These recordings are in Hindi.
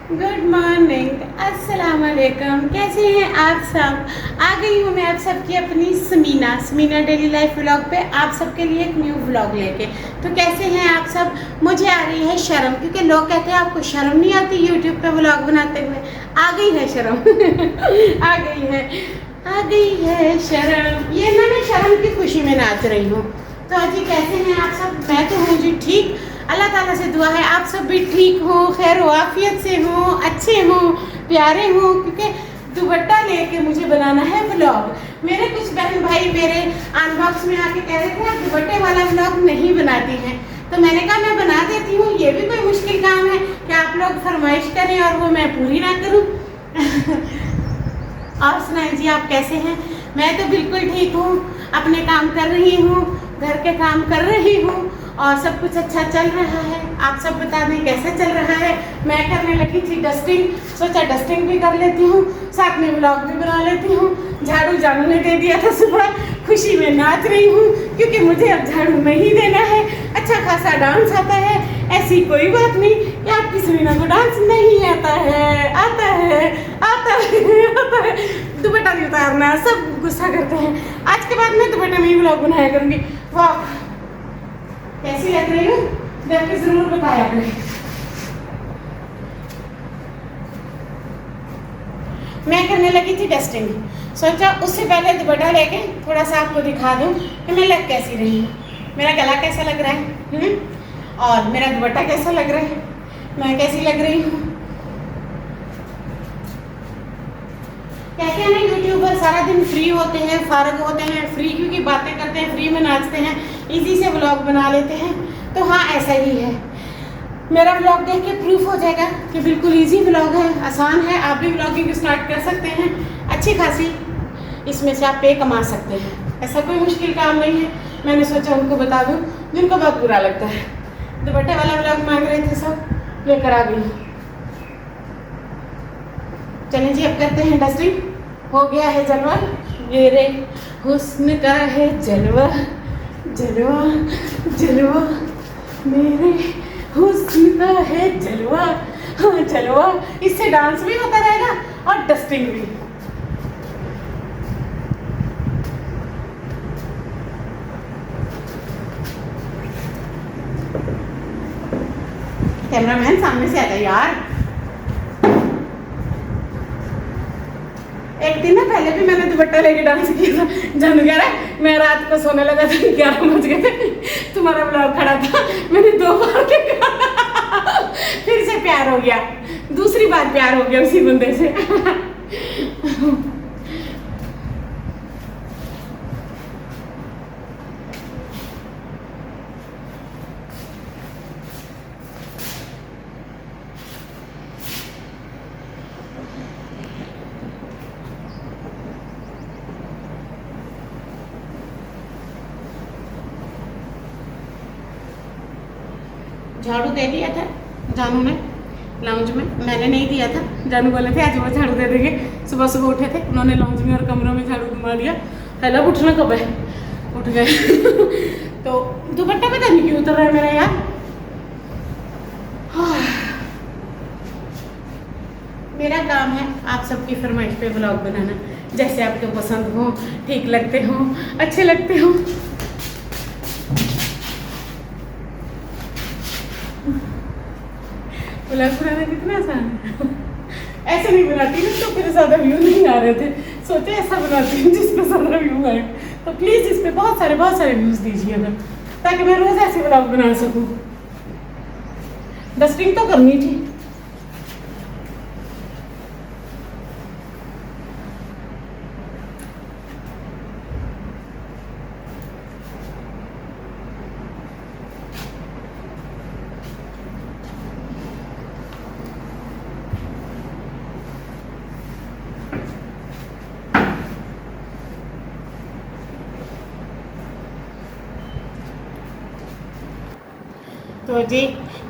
गुड मॉर्निंग, अस्सलाम वालेकुम। कैसे हैं आप सब? आ गई हूँ मैं आप सबकी अपनी समीना डेली लाइफ व्लॉग पे आप सबके लिए एक न्यू व्लॉग लेके। तो कैसे हैं आप सब? मुझे आ रही है शर्म, क्योंकि लोग कहते हैं आपको शर्म नहीं आती यूट्यूब पे व्लॉग बनाते हुए। आ गई है शर्म आ गई है शर्म। ये ना मैं शर्म की खुशी में नाच रही हूँ। तो अजी कैसे हैं आप सब? मैं तो हूँ जी ठीक। अल्लाह ताला से दुआ है आप सब भी ठीक हो, खैर आफियत से हो, अच्छे हो, प्यारे हो, क्योंकि दुपट्टा लेके मुझे बनाना है व्लॉग। मेरे कुछ बहन भाई मेरे अनबॉक्स में आके कह रहे थे आप दुपट्टे वाला व्लॉग नहीं बनाती हैं, तो मैंने कहा मैं बना देती हूँ। ये भी कोई मुश्किल काम है कि आप लोग फरमाइश करें और वो मैं पूरी ना करूँ। और सुनाएं जी, आप कैसे हैं? मैं तो बिल्कुल ठीक हूँ, अपने काम कर रही हूँ, घर के काम कर रही हूँ और सब कुछ अच्छा चल रहा है। आप सब बता दें कैसे चल रहा है? मैं करने लगी थी डस्टिंग, सोचा डस्टिंग भी कर लेती हूँ, साथ में व्लॉग भी बना लेती हूँ। झाड़ू जानू ने दे दिया था सुबह, खुशी में नाच रही हूँ क्योंकि मुझे अब झाड़ू नहीं देना है। अच्छा खासा डांस आता है, ऐसी कोई बात नहीं कि आपकी समीना को डांस नहीं आता है। आता है, आता है, आता है। दुपट्टा नहीं उतारना, सब गुस्सा करते हैं। आज के बाद मैं दुपट्टे में ही व्लॉग बनाया करूँगी। वाह कैसी लग रही हूँ देख के जरूर बताया करें। मैं करने लगी थी डस्टिंग, सोचा उससे पहले दुपट्टा लेके थोड़ा सा आपको दिखा दूँ कि मैं लग कैसी रही हूँ, मेरा गला कैसा लग रहा है और मेरा दुपट्टा कैसा लग रहा है, मैं कैसी लग रही हूँ। कहते हैं ना यूट्यूबर सारा दिन फ्री होते हैं, फारग होते हैं, फ्री क्योंकि बातें करते हैं, फ्री में नाचते हैं, इजी से व्लॉग बना लेते हैं। तो हाँ ऐसा ही है, मेरा व्लॉग देख के प्रूफ हो जाएगा कि बिल्कुल इजी व्लॉग है, आसान है। आप भी व्लॉगिंग स्टार्ट कर सकते हैं, अच्छी खासी इसमें से आप पे कमा सकते हैं, ऐसा कोई मुश्किल काम नहीं है। मैंने सोचा उनको बता दूँ जिनको बहुत बुरा लगता है। दुपट्टे वाला व्लॉग मांग रहे थे सब, लेकर आ गई। चलें जी अब करते हैं डस्टिंग। हो गया है जलवा, मेरे हुस्न का है जलवा, जलवा जलवा मेरे हुस्न का है जलवा। हाँ जलवा, इससे डांस भी होता रहेगा और डस्टिंग भी। कैमरामैन सामने से आ जाए यार। एक दिन ना पहले भी मैंने दुपट्टा लेके डांस किया था, जानू कह रहा है मैं रात को सोने लगा था 11 बज गए थे, तुम्हारा ब्लॉग खड़ा था, मैंने 2 बार देखा। फिर से प्यार हो गया, दूसरी बार प्यार हो गया उसी बंदे से। झाड़ू दे दिया था जानू ने लाउंज में, मैंने नहीं दिया था। जानू बोले थे आज वो झाड़ू दे देंगे, सुबह सुबह उठे थे उन्होंने लाउंज में और कमरों में झाड़ू घुमा दिया। हेला उठना कब है, उठ गए। तो दुपट्टा पता नहीं क्यों उतर रहा है मेरा यार। मेरा काम है आप सबकी फरमाइश पे व्लॉग बनाना, जैसे आपको पसंद हो, ठीक लगते हो, अच्छे लगते हो। व्लॉग बनाना कितना आसान है। ऐसे नहीं बनाती ना तो फिर ज़्यादा व्यू नहीं आ रहे थे, सोचे ऐसा बनाती हूँ जिस पे ज़्यादा व्यू आए। तो प्लीज़ इस पे बहुत सारे व्यूज़ दीजिएगा ताकि मैं रोज़ ऐसे व्लॉग बना सकूँ। डस्टिंग तो करनी थी। तो जी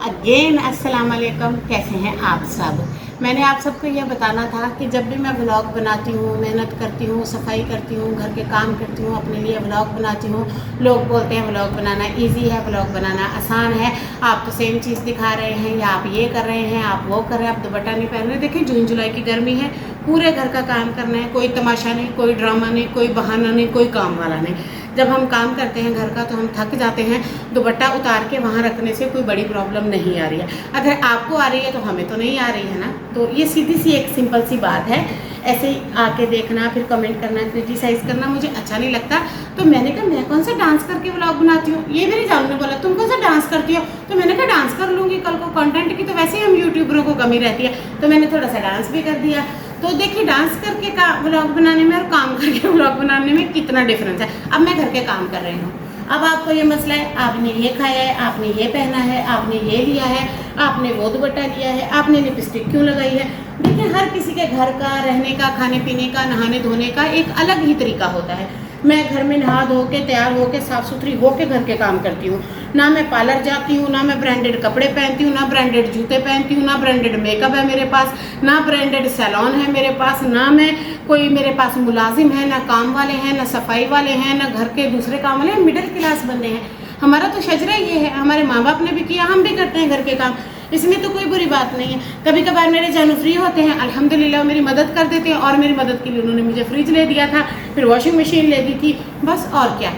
अगेन अस्सलाम वालेकुम, कैसे हैं आप सब? मैंने आप सबको यह बताना था कि जब भी मैं व्लॉग बनाती हूँ, मेहनत करती हूँ, सफाई करती हूँ, घर के काम करती हूँ, अपने लिए व्लॉग बनाती हूँ, लोग बोलते हैं व्लॉग बनाना इजी है, व्लॉग बनाना आसान है, आप तो सेम चीज़ दिखा रहे हैं, या आप ये कर रहे हैं, आप वो कर रहे हैं, आप दुपट्टा नहीं पहन रहे। देखिए जून जुलाई की गर्मी है, पूरे घर का काम करना है, कोई तमाशा नहीं, कोई ड्रामा नहीं, कोई बहाना नहीं, कोई काम वाला नहीं। जब हम काम करते हैं घर का तो हम थक जाते हैं, दुपट्टा उतार के वहाँ रखने से कोई बड़ी प्रॉब्लम नहीं आ रही है। अगर आपको आ रही है तो हमें तो नहीं आ रही है ना। तो ये सीधी सी एक सिंपल सी बात है। ऐसे ही आके देखना, फिर कमेंट करना, क्रिटिसाइज़ करना मुझे अच्छा नहीं लगता। तो मैंने कहा मैं कौन सा डांस करके व्लॉग बनाती हूँ। ये मेरी जानू ने बोला तुम कौन सा डांस करती हो, तो मैंने कहा डांस कर लूँगी, कल को कंटेंट की तो वैसे ही हम यूट्यूबरों को कमी रहती है, तो मैंने थोड़ा सा डांस भी कर दिया। तो देखिए डांस करके व्लॉग बनाने में और काम करके व्लॉग बनाने में कितना डिफरेंस है। अब मैं घर के काम कर रही हूँ, अब आपको ये मसला है, आपने ये खाया है, आपने ये पहना है, आपने ये लिया है, आपने वो दुपट्टा लिया है, आपने लिपस्टिक क्यों लगाई है। देखिए हर किसी के घर का रहने का, खाने पीने का, नहाने धोने का एक अलग ही तरीका होता है। मैं घर में नहा धो के तैयार होके साफ़ सुथरी होके घर के काम करती हूँ। ना मैं पार्लर जाती हूँ, ना मैं ब्रांडेड कपड़े पहनती हूँ, ना ब्रांडेड जूते पहनती हूँ, ना ब्रांडेड मेकअप है मेरे पास, ना ब्रांडेड सैलून है मेरे पास, ना मैं कोई मेरे पास मुलाजिम है, ना काम वाले हैं, ना सफाई वाले हैं, ना घर के दूसरे काम वाले हैं। मिडिल क्लास बंदे हैं। हमारा तो शजरा ये है, हमारे माँ बाप ने भी किया, हम भी करते हैं घर के काम, इसमें तो कोई बुरी बात नहीं है। कभी कभार मेरे जानू फ्री होते हैं, अल्हम्दुलिल्लाह मेरी मदद कर देते हैं, और मेरी मदद के लिए उन्होंने मुझे फ्रिज ले दिया था, फिर वॉशिंग मशीन ले दी थी, बस। और क्या,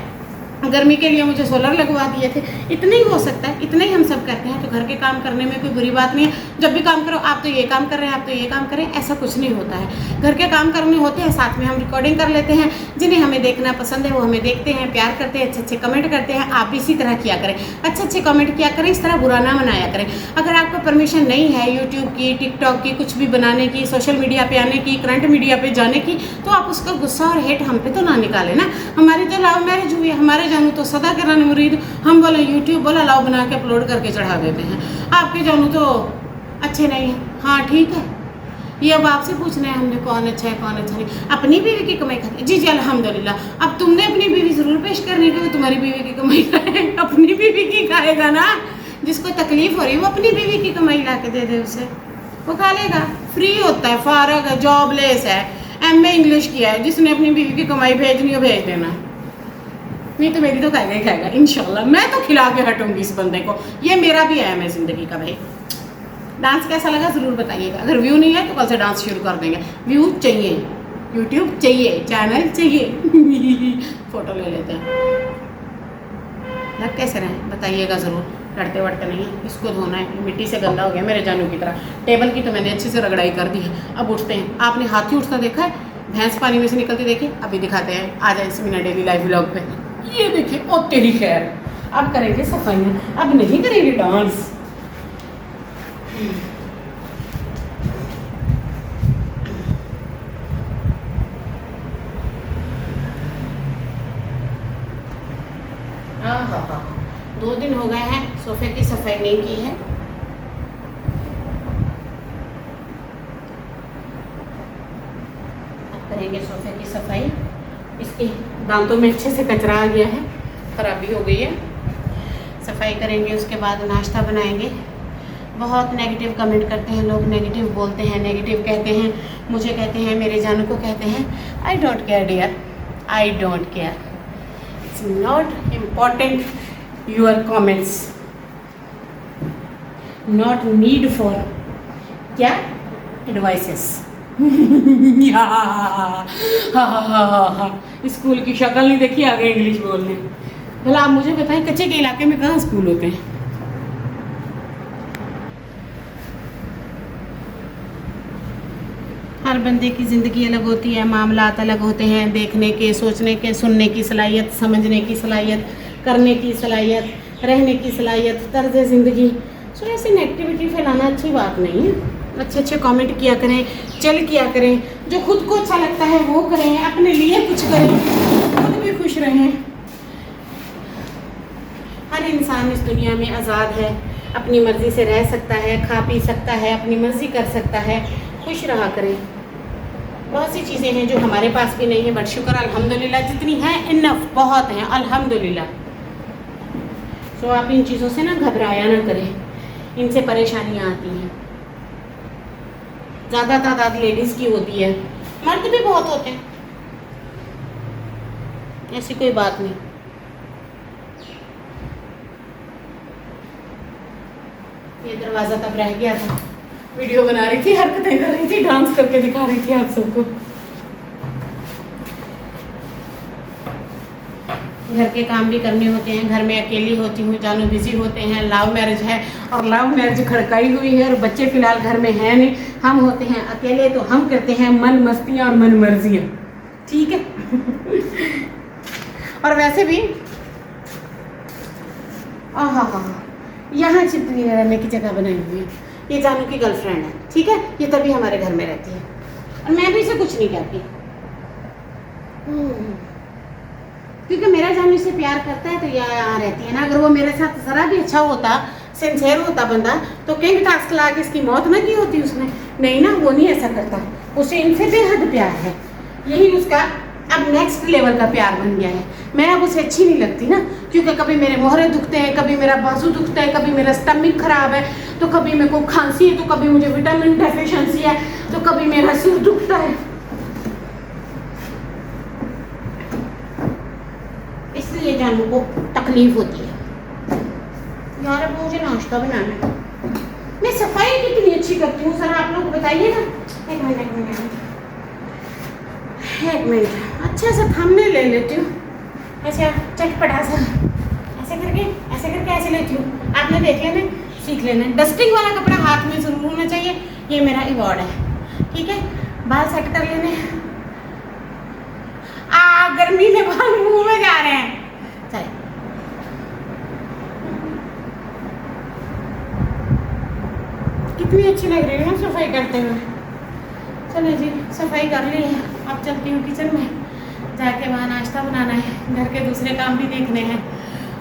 गर्मी के लिए मुझे सोलर लगवा दिए थे। इतना ही हो सकता है, इतना ही हम सब करते हैं। तो घर के काम करने में कोई बुरी बात नहीं है। जब भी काम करो, आप तो ये काम कर रहे हैं, आप तो ये काम करें, ऐसा कुछ नहीं होता है। घर के काम करने होते हैं, साथ में हम रिकॉर्डिंग कर लेते हैं। जिन्हें हमें देखना पसंद है वो हमें देखते हैं, प्यार करते हैं, अच्छे अच्छे कमेंट करते हैं। आप भी इसी तरह किया करें, अच्छे अच्छे कमेंट किया करें, इस तरह बुरा ना मनाया करें। अगर आपको परमिशन नहीं है यूट्यूब की, टिकटॉक की, कुछ भी बनाने की, सोशल मीडिया पे आने की, करंट मीडिया पे जाने की, तो आप उसका गुस्सा और हेट हम पे तो ना निकालें ना। हमारी तो लव मैरिज हुई है, हमारे जानू तो सदा के मुरीद, हम बोले यूट्यूब बोला लाओ बना के अपलोड करके चढ़ा देते हैं। आपके जानू तो अच्छे नहीं है। हाँ ठीक है, ये अब आपसे पूछना है हमने कौन अच्छा है कौन अच्छा नहीं। अपनी बीवी की कमाई खाती जी जी अल्हम्दुलिल्लाह। अब तुमने अपनी बीवी जरूर पेश करनी है, तुम्हारी बीवी की कमाई खाए, अपनी बीवी की खाएगा ना। जिसको तकलीफ हो रही है वो अपनी बीवी की कमाई ला के दे दे उसे, वो खा लेगा। फ्री होता है, फारग है, जॉबलेस है, MA इंग्लिश किया है, जिसने अपनी बीवी की कमाई भेजनी हो भेज देना, नहीं तो मेरी तो खाएगा ही खाएगा इंशाल्लाह। मैं तो खिला के हटूंगी इस बंदे को, ये मेरा भी है मैं ज़िंदगी का। भाई डांस कैसा लगा ज़रूर बताइएगा। अगर व्यू नहीं है तो कल से डांस शुरू कर देंगे। व्यू चाहिए, यूट्यूब चाहिए, चैनल चाहिए। फ़ोटो ले लेते हैं। लग कैसे रहे बताइएगा ज़रूर, लड़ते वड़ते नहीं है। इसको धोना है, मिट्टी से गंदा हो गया मेरे जानू की तरह। टेबल की तो मैंने अच्छे से रगड़ाई कर दी है। अब उठते हैं। आपने हाथी उठता देखा है, भैंस पानी में से निकलती देखी, अभी दिखाते हैं। आ जाए समीना डेली लाइफ व्लॉग पे। ये देखिए, ओ तेरी खैर, अब करेंगे सफाइयाँ, अब नहीं करेंगे डांस। हाँ 2 दिन हो गए हैं सोफे की सफाई नहीं की है। अब करेंगे सोफे की सफाई। इसके दांतों में अच्छे से कचरा आ गया है, खराबी हो गई है। सफाई करेंगे, उसके बाद नाश्ता बनाएंगे। बहुत नेगेटिव कमेंट करते हैं लोग, नेगेटिव बोलते हैं, नेगेटिव कहते हैं, मुझे कहते हैं, मेरे जानू को कहते हैं। I don't care dear, I don't care, it's not important your comments, not need for क्या एडवाइसेस। स्कूल की शक्ल नहीं देखी, आ गए इंग्लिश बोलने। भला आप मुझे बताएं कच्चे के इलाके में कहाँ स्कूल होते हैं? हर बंदे की ज़िंदगी अलग होती है, मामलात अलग होते हैं, देखने के, सोचने के, सुनने की सलाहियत, समझने की सलाहियत, करने की सलाहियत, रहने की सलाहियत, तर्ज ज़िंदगी। सो ऐसे नेगेटिविटी फैलाना अच्छी बात नहीं है। अच्छे अच्छे कमेंट किया करें, चल किया करें, जो खुद को अच्छा लगता है वो करें, अपने लिए कुछ करें, खुद भी खुश रहें। हर इंसान इस दुनिया में आज़ाद है, अपनी मर्ज़ी से रह सकता है, खा पी सकता है, अपनी मर्ज़ी कर सकता है। खुश रहा करें। बहुत सी चीज़ें हैं जो हमारे पास भी नहीं है, बट शुक्र अल्हम्दुलिल्लाह जितनी हैं इनफ, बहुत हैं अल्हम्दुलिल्लाह। सो आप इन चीज़ों से ना घबराया ना करें, इनसे परेशानियाँ आती हैं। ज़्यादा तादाद लेडीज़ की होती है, मर्द भी बहुत होते हैं, ऐसी कोई बात नहीं। ये दरवाज़ा तब रह गया था, वीडियो बना रही थी, हरकतें कर रही थी, डांस करके दिखा रही थी आप सबको। घर के काम भी करने होते हैं, घर में अकेली होती हूँ, जानू बिजी होते हैं, लव मैरिज है और लव मैरिज खड़काई हुई है और बच्चे फिलहाल घर में हैं नहीं, हम होते हैं अकेले तो हम करते हैं मन मस्तियाँ और मन मर्जियाँ, ठीक है। और वैसे भी यहाँ चिपकनी रहने की जगह बनाई हुई है, ये जानू की गर्लफ्रेंड है, ठीक है, ये तभी हमारे घर में रहती है और मैं भी इसे कुछ नहीं कहती, क्योंकि मेरा जानू इसे प्यार करता है तो यहाँ रहती है ना। अगर वो मेरे साथ ज़रा भी अच्छा होता, सिंसियर होता बंदा, तो किंग टास्क ला के इसकी मौत ना की होती उसने, नहीं ना, वो नहीं ऐसा करता, उसे इनसे बेहद प्यार है, यही उसका अब नेक्स्ट लेवल का प्यार बन गया है। मैं अब उसे अच्छी नहीं लगती ना, क्योंकि कभी मेरे मोहरे दुखते हैं, कभी मेरा बाजू दुखता है, कभी मेरा स्टमक खराब है, तो कभी मेरे को खांसी है, तो कभी मुझे विटामिन डेफिशिएंसी है, तो कभी मेरा सिर दुखता है, इसलिए जानू को तकलीफ होती है। यार अब मुझे नाश्ता बनाना है, मैं सफाई कितनी अच्छी करती हूँ जरा आप लोग बताइए ना। एक मिनट, अच्छा सा थामने ले लेती हूँ, अच्छा चटपटा सा, ऐसे करके ऐसे लेती हूँ, आपने देख लेना, सीख लेना। डस्टिंग वाला कपड़ा हाथ में ज़रूर होना चाहिए, ये मेरा अवॉर्ड है, ठीक है। बाल सेट कर लेने, गर्मी में बाल मुंह में जा रहे हैं, चले कितनी अच्छी लग रही है ना सफाई करते हुए। चलो जी, सफाई कर ली है, अब चलती हूँ किचन में, जाके वहाँ नाश्ता बनाना है, घर के दूसरे काम भी देखने हैं।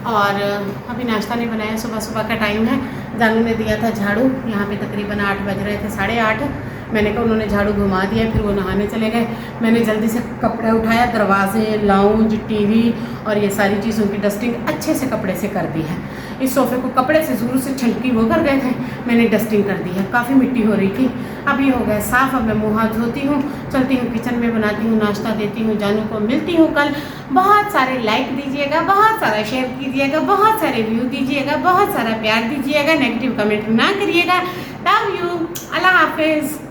और अभी नाश्ता नहीं बनाया, सुबह सुबह का टाइम है, जानू ने दिया था झाड़ू, यहाँ पे तकरीबन 8 बज रहे थे, 8:30, मैंने कहा उन्होंने झाड़ू घुमा दिया, फिर वो नहाने चले गए। मैंने जल्दी से कपड़े उठाया, दरवाजे, लाउंज, टीवी और ये सारी चीज़ों की डस्टिंग अच्छे से कपड़े से कर दी है। इस सोफ़े को कपड़े से ज़रूर से छलकी वो कर गए थे, मैंने डस्टिंग कर दी है, काफ़ी मिट्टी हो रही थी, अब ये हो गया साफ़। अब मैं मुँह हाथ धोती हूँ, चलती हूँ किचन में, बनाती हूँ नाश्ता, देती हूँ जानू को। मिलती हूँ कल, बहुत सारे लाइक दीजिएगा, बहुत सारा शेयर कीजिएगा, बहुत सारे व्यू दीजिएगा, बहुत सारा प्यार दीजिएगा, नेगेटिव कमेंट ना करिएगा। लव यू, अल्लाह हाफिज़।